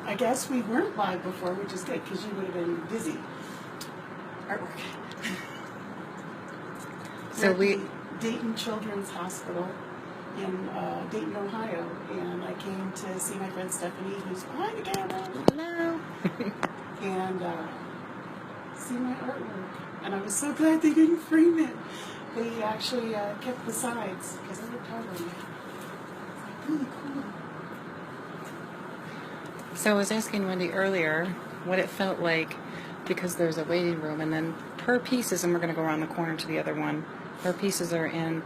I guess we weren't live before, which is good because you would have been busy. Artwork. So We're at the Dayton Children's Hospital in Dayton, Ohio, and I came to see my friend Stephanie, who's behind the camera. Hello. And see my artwork. And I was so glad they didn't frame it. They actually kept the sides because I looked hard on it. It's really cool. So I was asking Wendy earlier what it felt like because there's a waiting room and then her pieces, and we're going to go around the corner to the other one, her pieces are in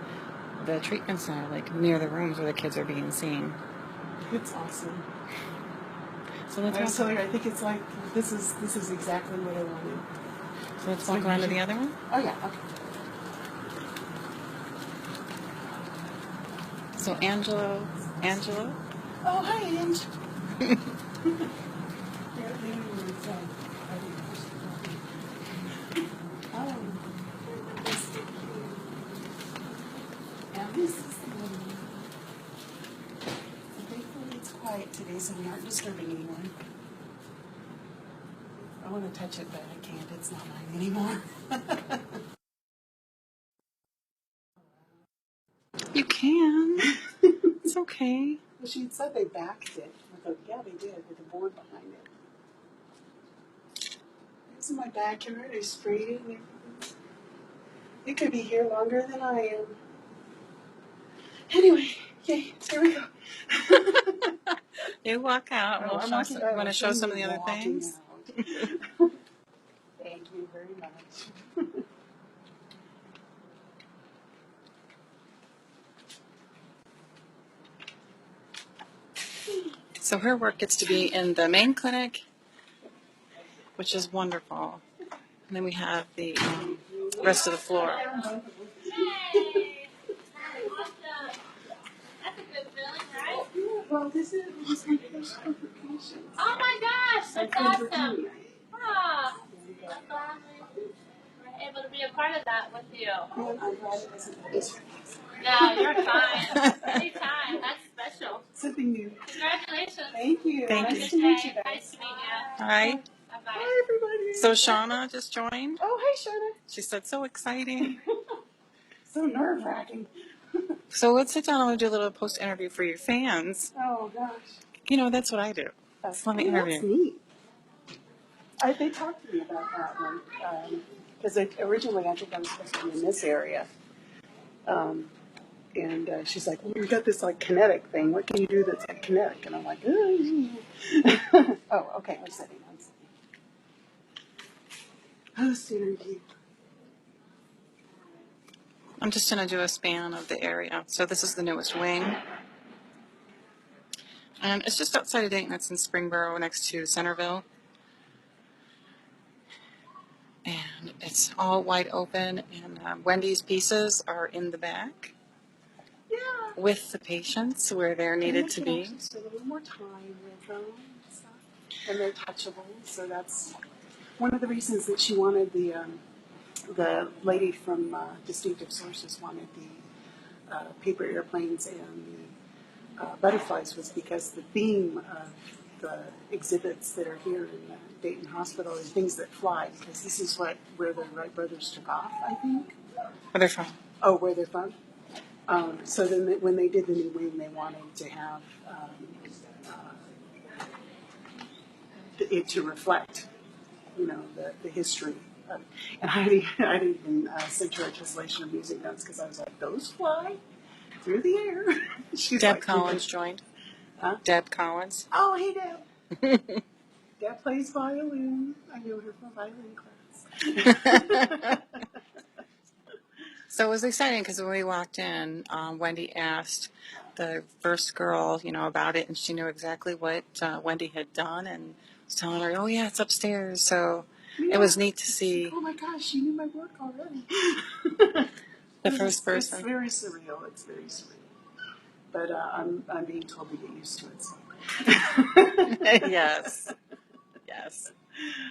the treatment center, like near the rooms where the kids are being seen. It's awesome. So let's I was telling her, I think it's like, this is exactly what I wanted. So let's walk around to the other one? Oh yeah, okay. So Angelo. Oh, hi, Ange. And this is the one. Thankfully it's quiet today, so we aren't disturbing anyone. I want to touch it, but I can't. It's not mine anymore. You can. It's okay. Well, she said they backed it. I thought, yeah, they did, with the board behind it. This is my backyard. I sprayed it and everything. It could be here longer than I am. Anyway, yay, here we go. You walk out. Oh, We'll want to show some of the other things? Thank you very much. So her work gets to be in the main clinic, which is wonderful. And then we have the rest of the floor. Hey! Awesome. That's a good feeling, right? Well, this is my first publication. Oh my gosh, that's awesome. Ah, I'm glad we're able to be a part of that with you. And I'm glad it isn't this. No, you're fine. Anytime. That's special. Something new. Congratulations. Thank you. Thank Nice you. to meet you guys. Nice to meet you. Hi. Bye-bye. Hi, everybody. So Shauna just joined. Oh, hi, Shauna. She said, so exciting. So nerve-wracking. So let's sit down and we'll do a little post-interview for your fans. Oh, gosh. You know, that's what I do. It's fun to interview. That's neat. They talked to me about that one. Because originally I think I was supposed to be in this area. And she's like, well, you got this like kinetic thing. What can you do that's like kinetic? And I'm like, oh, okay, I'm sitting. Post interview. I'm just going to do a span of the area. So this is the newest wing. And it's just outside of Dayton. It's in Springboro next to Centerville. And it's all wide open. And Wendy's pieces are in the back. Yeah. With the patients where they're needed to be. Spend a little more time with them and stuff. And they're touchable, so that's one of the reasons that she wanted the lady from Distinctive Sources wanted the paper airplanes and the butterflies was because the theme of the exhibits that are here in the Dayton Hospital is things that fly, because this is where the Wright brothers took off, I think. Where they're from. Oh, where they're from? So then when they did the new wing, they wanted to have it to reflect, you know, the history. And I didn't even send her a Tessellation of music notes because I was like, those fly through the air. She's Deb like, Collins joined. Huh? Deb Collins. Oh, hey, Deb. Deb plays violin. I know her from violin class. So it was exciting because when we walked in, Wendy asked the first girl, you know, about it, and she knew exactly what Wendy had done, and was telling her, "Oh yeah, it's upstairs." So Yeah. it was neat to see. Oh my gosh, she knew my work already. The first person. It's very surreal. It's very surreal. But I'm being told to get used to it. So. Yes. Yes.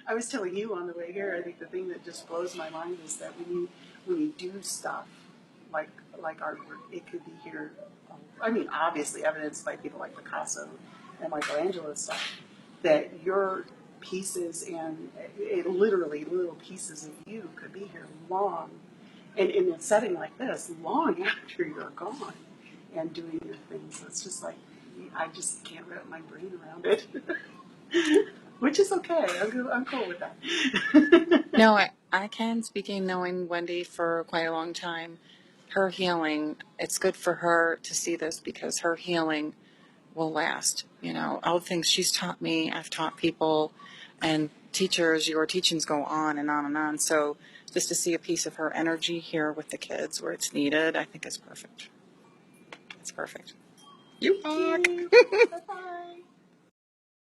I was telling you on the way here, I think the thing that just blows my mind is that when you do stuff like artwork, it could be here. I mean, obviously evidenced by people like Picasso and Michelangelo and stuff. that your pieces and literally little pieces of you could be here long, and in a setting like this, long after you're gone and doing your things. It's just like, I just can't wrap my brain around it. Which is okay. I'm cool with that. No, I can, speaking, knowing Wendy for quite a long time, her healing, it's good for her to see this because her healing will last. You know, all the things she's taught me, I've taught people, and teachers, your teachings go on and on and on. So just to see a piece of her energy here with the kids where it's needed, I think is perfect. It's perfect. You rock. Bye-bye.